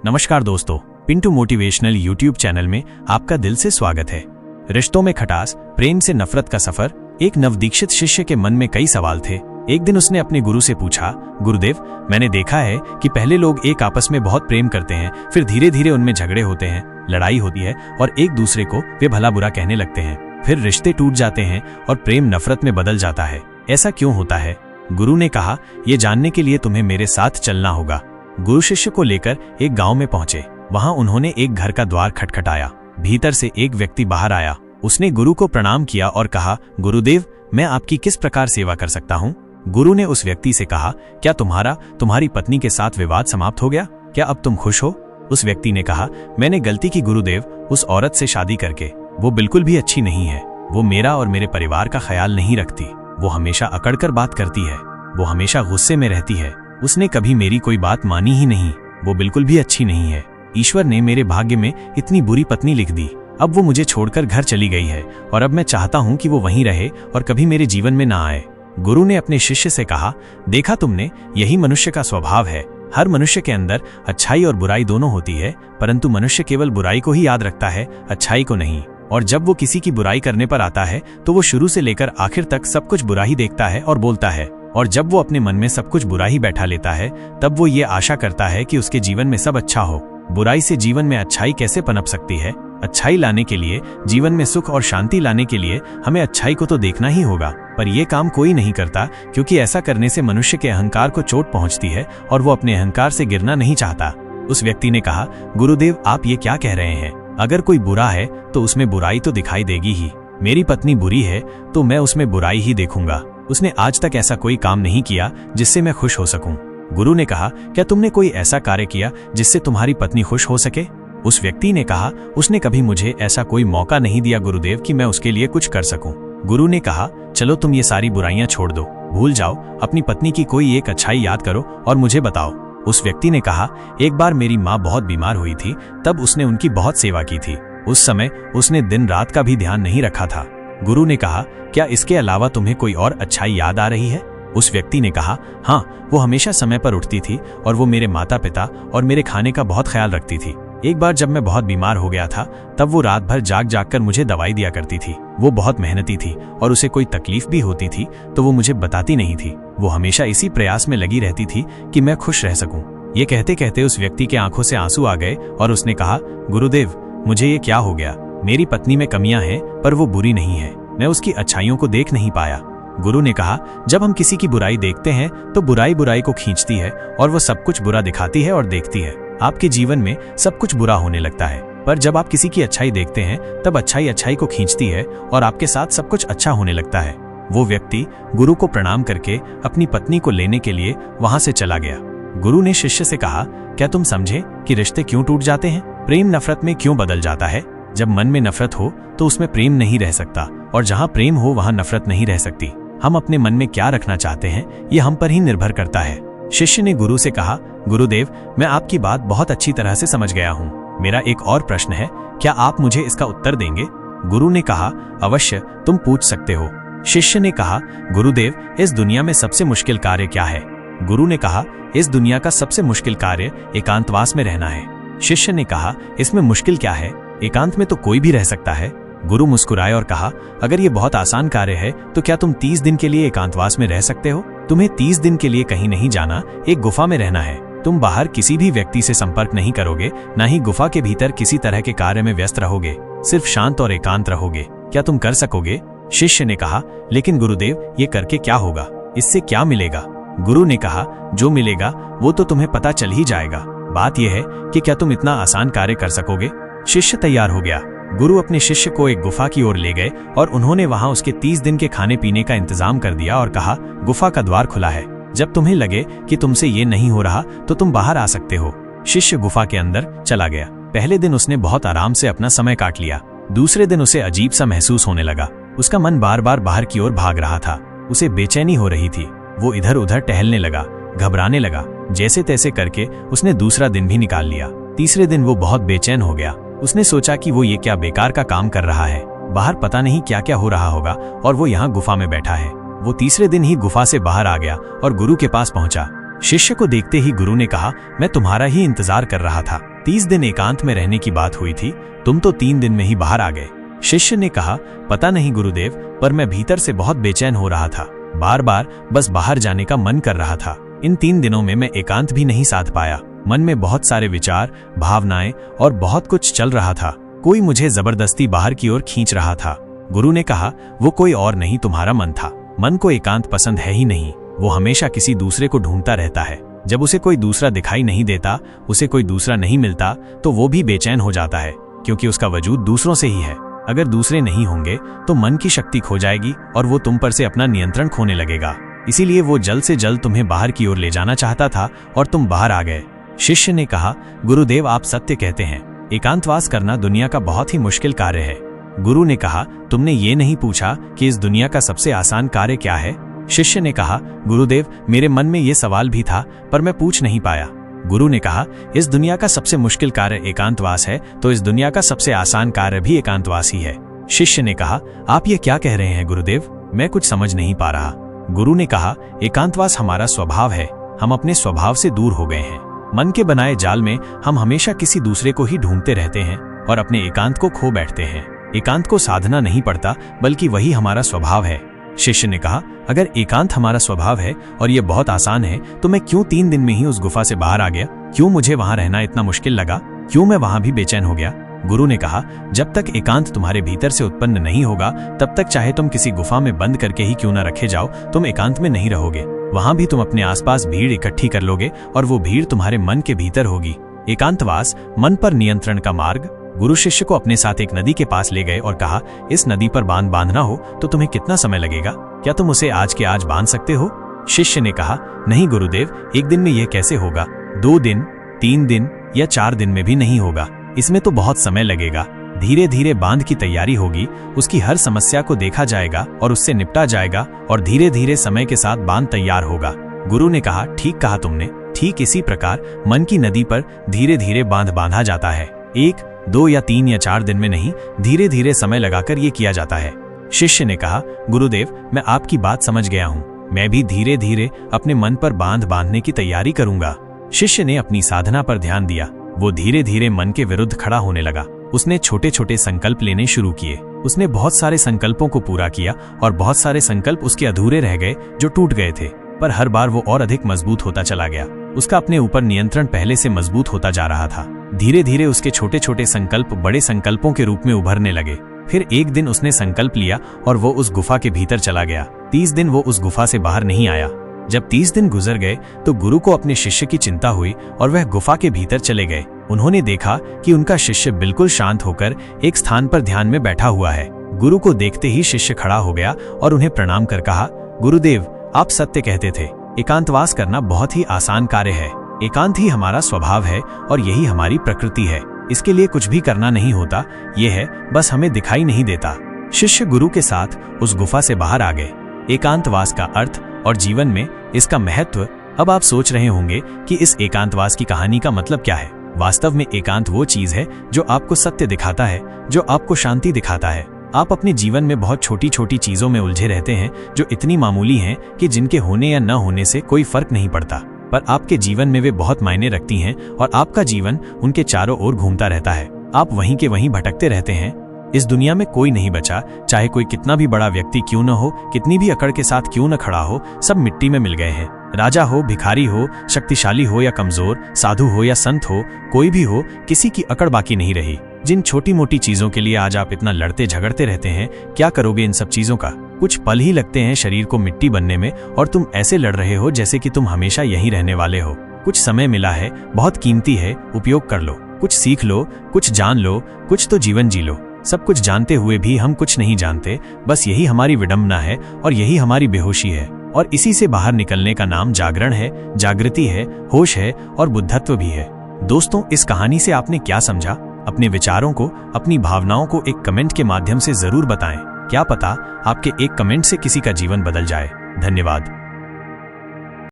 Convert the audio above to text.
नमस्कार दोस्तों, Pintu motivational YouTube channel में आपका दिल से स्वागत है। रिश्तों में खटास, प्रेम से नफरत का सफर। एक नवदीक्षित शिष्य के मन में कई सवाल थे। एक दिन उसने अपने गुरु से पूछा, गुरुदेव, मैंने देखा है कि पहले लोग एक आपस में बहुत प्रेम करते हैं, फिर धीरे धीरे उनमें झगड़े होते हैं, लड़ाई होती है और एक दूसरे को वे भला बुरा कहने लगते हैं। फिर रिश्ते टूट जाते हैं और प्रेम नफरत में बदल जाता है। ऐसा क्यों होता है? गुरु ने कहा, ये जानने के लिए तुम्हें मेरे साथ चलना होगा। गुरु शिष्य को लेकर एक गांव में पहुंचे। वहां उन्होंने एक घर का द्वार खटखटाया। भीतर से एक व्यक्ति बाहर आया। उसने गुरु को प्रणाम किया और कहा, गुरुदेव, मैं आपकी किस प्रकार सेवा कर सकता हूं? गुरु ने उस व्यक्ति से कहा, क्या तुम्हारी पत्नी के साथ विवाद समाप्त हो गया? क्या अब तुम खुश हो? उस व्यक्ति ने कहा, मैंने गलती की गुरुदेव, उस औरत से शादी करके। वो बिल्कुल भी अच्छी नहीं है। वो मेरा और मेरे परिवार का ख्याल नहीं रखती। वो हमेशा अकड़कर बात करती है। वो हमेशा गुस्से में रहती है। उसने कभी मेरी कोई बात मानी ही नहीं। वो बिल्कुल भी अच्छी नहीं है। ईश्वर ने मेरे भाग्य में इतनी बुरी पत्नी लिख दी। अब वो मुझे छोड़कर घर चली गई है और अब मैं चाहता हूँ कि वो वहीं रहे और कभी मेरे जीवन में ना आए। गुरु ने अपने शिष्य से कहा, देखा तुमने, यही मनुष्य का स्वभाव है। हर मनुष्य के अंदर अच्छाई और बुराई दोनों होती है, परंतु मनुष्य केवल बुराई को ही याद रखता है, अच्छाई को नहीं। और जब वो किसी की बुराई करने पर आता है तो वो शुरू से लेकर आखिर तक सब कुछ बुरा ही देखता है और बोलता है। और जब वो अपने मन में सब कुछ बुरा ही बैठा लेता है, तब वो ये आशा करता है कि उसके जीवन में सब अच्छा हो। बुराई से जीवन में अच्छाई कैसे पनप सकती है? अच्छाई लाने के लिए, जीवन में सुख और शांति लाने के लिए हमें अच्छाई को तो देखना ही होगा। पर यह काम कोई नहीं करता, क्योंकि ऐसा करने से मनुष्य के अहंकार को चोट पहुंचती है और वो अपने अहंकार से गिरना नहीं चाहता। उस व्यक्ति ने कहा, गुरुदेव, आप ये क्या कह रहे हैं? अगर कोई बुरा है तो उसमें बुराई तो दिखाई देगी ही। मेरी पत्नी बुरी है तो मैं उसमें बुराई ही देखूंगा। उसने आज तक ऐसा कोई काम नहीं किया जिससे मैं खुश हो सकूं। गुरु ने कहा, क्या तुमने कोई ऐसा कार्य किया जिससे तुम्हारी पत्नी खुश हो सके? उस व्यक्ति ने कहा, उसने कभी मुझे ऐसा कोई मौका नहीं दिया गुरुदेव कि मैं उसके लिए कुछ कर सकूं। गुरु ने कहा, चलो तुम ये सारी बुराइयां छोड़ दो, भूल जाओ, अपनी पत्नी की कोई एक अच्छाई याद करो और मुझे बताओ। उस व्यक्ति ने कहा, एक बार मेरी माँ बहुत बीमार हुई थी, तब उसने उनकी बहुत सेवा की थी। उस समय उसने दिन रात का भी ध्यान नहीं रखा था। गुरु ने कहा, क्या इसके अलावा तुम्हें कोई और अच्छाई याद आ रही है? उस व्यक्ति ने कहा, हाँ, वो हमेशा समय पर उठती थी और वो मेरे माता पिता और मेरे खाने का बहुत ख्याल रखती थी। एक बार जब मैं बहुत बीमार हो गया था, तब वो रात भर जाग जाग कर मुझे दवाई दिया करती थी। वो बहुत मेहनती थी और उसे कोई तकलीफ भी होती थी तो वो मुझे बताती नहीं थी। वो हमेशा इसी प्रयास में लगी रहती थी कि मैं खुश रह सकूं। ये कहते कहते उस व्यक्ति के आंखों से आंसू आ गए और उसने कहा, गुरुदेव, मुझे ये क्या हो गया? मेरी पत्नी में कमियां हैं, पर वो बुरी नहीं है। मैं उसकी अच्छाइयों को देख नहीं पाया। गुरु ने कहा, जब हम किसी की बुराई देखते हैं तो बुराई बुराई को खींचती है और वो सब कुछ बुरा दिखाती है और देखती है। आपके जीवन में सब कुछ बुरा होने लगता है, पर जब आप किसी की अच्छाई देखते हैं तब अच्छाई अच्छाई को खींचती है और आपके साथ सब कुछ अच्छा होने लगता है। वो व्यक्ति गुरु को प्रणाम करके अपनी पत्नी को लेने के लिए वहां से चला गया। गुरु ने शिष्य से कहा, क्या तुम समझे कि रिश्ते क्यों टूट जाते हैं? प्रेम नफरत में क्यों बदल जाता है? जब मन में नफरत हो तो उसमें प्रेम नहीं रह सकता, और जहां प्रेम हो वहां नफरत नहीं रह सकती। हम अपने मन में क्या रखना चाहते हैं, ये हम पर ही निर्भर करता है। शिष्य ने गुरु से कहा, गुरुदेव, मैं आपकी बात बहुत अच्छी तरह से समझ गया हूँ। मेरा एक और प्रश्न है, क्या आप मुझे इसका उत्तर देंगे? गुरु ने कहा, अवश्य, तुम पूछ सकते हो। शिष्य ने कहा, गुरुदेव, इस दुनिया में सबसे मुश्किल कार्य क्या है? गुरु ने कहा, इस दुनिया का सबसे मुश्किल कार्य एकांतवास में रहना है। शिष्य ने कहा, इसमें मुश्किल क्या है? एकांत में तो कोई भी रह सकता है। गुरु मुस्कुराए और कहा, अगर ये बहुत आसान कार्य है तो क्या तुम 30 दिन के लिए एकांतवास में रह सकते हो? तुम्हें 30 दिन के लिए कहीं नहीं जाना, एक गुफा में रहना है। तुम बाहर किसी भी व्यक्ति से संपर्क नहीं करोगे, ना ही गुफा के भीतर किसी तरह के कार्य में व्यस्त रहोगे, सिर्फ शांत और एकांत रहोगे। क्या तुम कर सकोगे? शिष्य ने कहा, लेकिन गुरुदेव, ये करके क्या होगा? इससे क्या मिलेगा? गुरु ने कहा, जो मिलेगा वो तो तुम्हें पता चल ही जाएगा। बात यह है कि क्या तुम इतना आसान कार्य कर सकोगे? शिष्य तैयार हो गया। गुरु अपने शिष्य को एक गुफा की ओर ले गए और उन्होंने वहां उसके 30 दिन के खाने पीने का इंतजाम कर दिया और कहा, गुफा का द्वार खुला है। जब तुम्हें लगे कि तुमसे ये नहीं हो रहा तो तुम बाहर आ सकते हो। शिष्य गुफा के अंदर चला गया। पहले दिन उसने बहुत आराम से अपना समय काट लिया। दूसरे दिन उसे अजीब सा महसूस होने लगा। उसका मन बार बार बाहर की ओर भाग रहा था। उसे बेचैनी हो रही थी। वो इधर उधर टहलने लगा, घबराने लगा। जैसे तैसे करके उसने दूसरा दिन भी निकाल लिया। तीसरे दिन वो बहुत बेचैन हो गया। उसने सोचा कि वो ये क्या बेकार का काम कर रहा है, बाहर पता नहीं क्या क्या हो रहा होगा और वो यहाँ गुफा में बैठा है। वो तीसरे दिन ही गुफा से बाहर आ गया और गुरु के पास पहुंचा। शिष्य को देखते ही गुरु ने कहा, मैं तुम्हारा ही इंतजार कर रहा था। 30 दिन एकांत में रहने की बात हुई थी, तुम तो 3 दिन में ही बाहर आ गए। शिष्य ने कहा, पता नहीं गुरुदेव, पर मैं भीतर से बहुत बेचैन हो रहा था। बार बार बस बाहर जाने का मन कर रहा था। इन 3 दिनों में मैं एकांत भी नहीं साध पाया। मन में बहुत सारे विचार, भावनाएं और बहुत कुछ चल रहा था। कोई मुझे जबरदस्ती बाहर की ओर खींच रहा था। गुरु ने कहा, वो कोई और नहीं, तुम्हारा मन था। मन को एकांत पसंद है ही नहीं। वो हमेशा किसी दूसरे को ढूंढता रहता है। जब उसे कोई दूसरा दिखाई नहीं देता, उसे कोई दूसरा नहीं मिलता, तो वो भी बेचैन हो जाता है, क्योंकि उसका वजूद दूसरों से ही है। अगर दूसरे नहीं होंगे तो मन की शक्ति खो जाएगी और वो तुम पर से अपना नियंत्रण खोने लगेगा। इसीलिए वो जल्द से जल्द तुम्हें बाहर की ओर ले जाना चाहता था और तुम बाहर आ गए। शिष्य ने कहा, गुरुदेव आप सत्य कहते हैं। एकांतवास करना दुनिया का बहुत ही मुश्किल कार्य है। गुरु ने कहा, तुमने ये नहीं पूछा कि इस दुनिया का सबसे आसान कार्य क्या है? शिष्य ने कहा, गुरुदेव मेरे मन में ये सवाल भी था, पर मैं पूछ नहीं पाया। गुरु ने कहा, इस दुनिया का सबसे मुश्किल कार्य एकांतवास है, तो इस दुनिया का सबसे आसान कार्य भी एकांतवास ही है। शिष्य ने कहा, आप ये क्या कह रहे हैं गुरुदेव? मैं कुछ समझ नहीं पा रहा। गुरु ने कहा, एकांतवास हमारा स्वभाव है। हम अपने स्वभाव से दूर हो गए हैं। मन के बनाए जाल में हम हमेशा किसी दूसरे को ही ढूंढते रहते हैं और अपने एकांत को खो बैठते हैं। एकांत को साधना नहीं पड़ता, बल्कि वही हमारा स्वभाव है। शिष्य ने कहा, अगर एकांत हमारा स्वभाव है और ये बहुत आसान है, तो मैं क्यों 3 दिन में ही उस गुफा से बाहर आ गया? क्यों मुझे वहां रहना इतना मुश्किल लगा? क्यों मैं वहां भी बेचैन हो गया? गुरु ने कहा, जब तक एकांत तुम्हारे भीतर से उत्पन्न नहीं होगा, तब तक चाहे तुम किसी गुफा में बंद करके ही क्यों न रखे जाओ, तुम एकांत में नहीं रहोगे। वहां भी तुम अपने आसपास भीड़ इकट्ठी कर लोगे और वो भीड़ तुम्हारे मन के भीतर होगी। एकांतवास मन पर नियंत्रण का मार्ग। गुरु शिष्य को अपने साथ एक नदी के पास ले गए और कहा, इस नदी पर बांध बांधना हो तो तुम्हें कितना समय लगेगा? क्या तुम उसे आज के आज बांध सकते हो? शिष्य ने कहा, नहीं गुरुदेव, एक दिन में यह कैसे होगा? 2 दिन, 3 दिन या 4 दिन में भी नहीं होगा। इसमें तो बहुत समय लगेगा। धीरे धीरे बांध की तैयारी होगी, उसकी हर समस्या को देखा जाएगा और उससे निपटा जाएगा और धीरे धीरे समय के साथ बांध तैयार होगा। गुरु ने कहा, ठीक कहा तुमने। ठीक इसी प्रकार मन की नदी पर धीरे धीरे बांध बांधा जाता है। 1, 2 या 3 या 4 दिन में नहीं, धीरे धीरे समय लगाकर ये किया जाता है। शिष्य ने कहा, गुरुदेव मैं आपकी बात समझ गया हूँ। मैं भी धीरे धीरे अपने मन पर बांध बांधने की तैयारी करूंगा। शिष्य ने अपनी साधना पर ध्यान दिया। वो धीरे धीरे मन के विरुद्ध खड़ा होने लगा। उसने छोटे छोटे संकल्प लेने शुरू किए। उसने बहुत सारे संकल्पों को पूरा किया और बहुत सारे संकल्प उसके अधूरे रह गए जो टूट गए थे, पर हर बार वो और अधिक मजबूत होता चला गया। उसका अपने ऊपर नियंत्रण पहले से मजबूत होता जा रहा था। धीरे धीरे उसके छोटे छोटे संकल्प बड़े संकल्पों के रूप में उभरने लगे। फिर एक दिन उसने संकल्प लिया और वो उस गुफा के भीतर चला गया। 30 दिन वो उस गुफा से बाहर नहीं आया। जब 30 दिन गुजर गए तो गुरु को अपने शिष्य की चिंता हुई और वह गुफा के भीतर चले गए। उन्होंने देखा कि उनका शिष्य बिल्कुल शांत होकर एक स्थान पर ध्यान में बैठा हुआ है। गुरु को देखते ही शिष्य खड़ा हो गया और उन्हें प्रणाम कर कहा, गुरुदेव आप सत्य कहते थे। एकांतवास करना बहुत ही आसान कार्य है। एकांत ही हमारा स्वभाव है और यही हमारी प्रकृति है। इसके लिए कुछ भी करना नहीं होता, ये है बस हमें दिखाई नहीं देता। शिष्य गुरु के साथ उस गुफा से बाहर आ गए। एकांतवास का अर्थ और जीवन में इसका महत्व। अब आप सोच रहे होंगे कि इस एकांतवास की कहानी का मतलब क्या है। वास्तव में एकांत वो चीज है जो आपको सत्य दिखाता है, जो आपको शांति दिखाता है। आप अपने जीवन में बहुत छोटी छोटी चीजों में उलझे रहते हैं जो इतनी मामूली हैं कि जिनके होने या न होने से कोई फर्क नहीं पड़ता, पर आपके जीवन में वे बहुत मायने रखती हैं और आपका जीवन उनके चारों ओर घूमता रहता है। आप वहीं के वहीं भटकते रहते हैं। इस दुनिया में कोई नहीं बचा, चाहे कोई कितना भी बड़ा व्यक्ति क्यों न हो, कितनी भी अकड़ के साथ क्यों न खड़ा हो, सब मिट्टी में मिल गए हैं। राजा हो, भिखारी हो, शक्तिशाली हो या कमजोर, साधु हो या संत हो, कोई भी हो, किसी की अकड़ बाकी नहीं रही। जिन छोटी मोटी चीजों के लिए आज आप इतना लड़ते झगड़ते रहते हैं, क्या करोगे इन सब चीजों का? कुछ पल ही लगते हैं शरीर को मिट्टी बनने में और तुम ऐसे लड़ रहे हो जैसे कि तुम हमेशा यहीं रहने वाले हो। कुछ समय मिला है, बहुत कीमती है, उपयोग कर लो। कुछ सीख लो, कुछ जान लो, कुछ तो जीवन जी लो। सब कुछ जानते हुए भी हम कुछ नहीं जानते, बस यही हमारी विडंबना है और यही हमारी बेहोशी है। और इसी से बाहर निकलने का नाम जागरण है, जागृति है, होश है और बुद्धत्व भी है। दोस्तों, इस कहानी से आपने क्या समझा? अपने विचारों को, अपनी भावनाओं को एक कमेंट के माध्यम से जरूर बताएं। क्या पता आपके एक कमेंट से किसी का जीवन बदल जाए। धन्यवाद।